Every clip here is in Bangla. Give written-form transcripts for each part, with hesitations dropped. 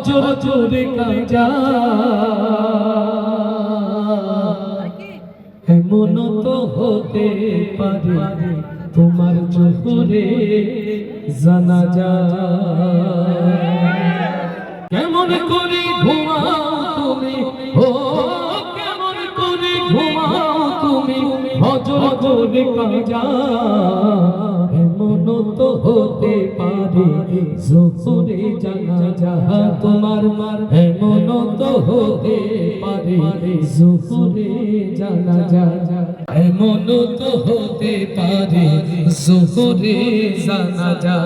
ফজর জোরে কাজা এমন তো হতে পারে তোমার জোহরে জানাজা কেমন করে ঘুমাও তুমি ও কেমন করে ঘুমাও তুমি ফজর জোরে কাজা এমন তো হতে পারে জোহরে জানাজা তোমার এমন তো হতে পারে জোহরে জানাজা এমন তো হতে পারে জোহরে জানাজা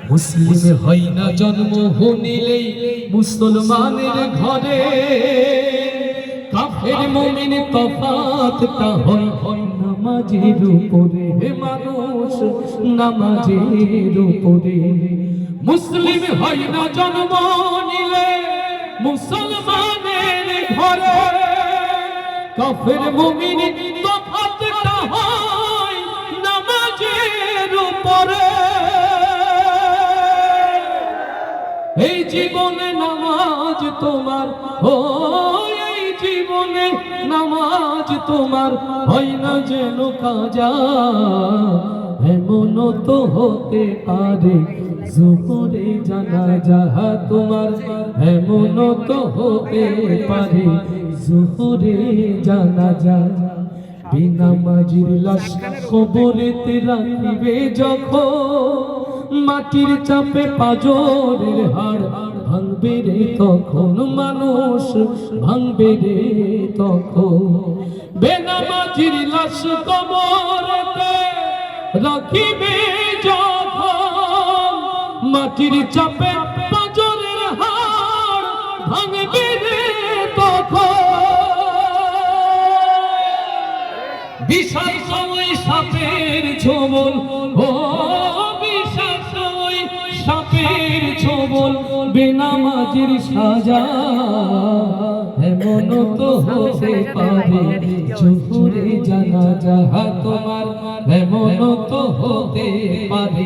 মুসলিম হয় না জন্ম হনিলেই মুসলমানের ঘরে কাফের মুমিন তফাতটা হয় নামাজের উপরে মানুষ নামাজের উপরে মুসলিম হয় না জন্ম নিলে মুসলমানের ঘরে কাফের মুমিন তফাতটা হয় নামাজের উপরে এই জীবনে নামাজ তোমার ও এই জীবনে নামাজ তোমার হয় না যেন কাজা এমন তো হতে পারে জোহরে জানাজা তোমার এমন তো হতে পারে জোহরে জানাজা বেনামাজির লাশ কবরেতে রাখিবে যখন মাটির চাপে পাজরের হাড় ভাঙবে রে তখন মানুষ ভাঙবে রে তখন বেনামাজির লাশ কবরেতে রাখিবে যখন মাটির চাপে পাজরের হাড় ভাঙবে রে তখন বিশাল সময় সাপের ছোবল ও সাপের ছোবল বেনামাজির সাজা এমন তো হতে পারে জোহরে জানাজা তোমার এমন তো হতে পারে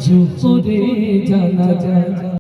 জোহরে জানাজা।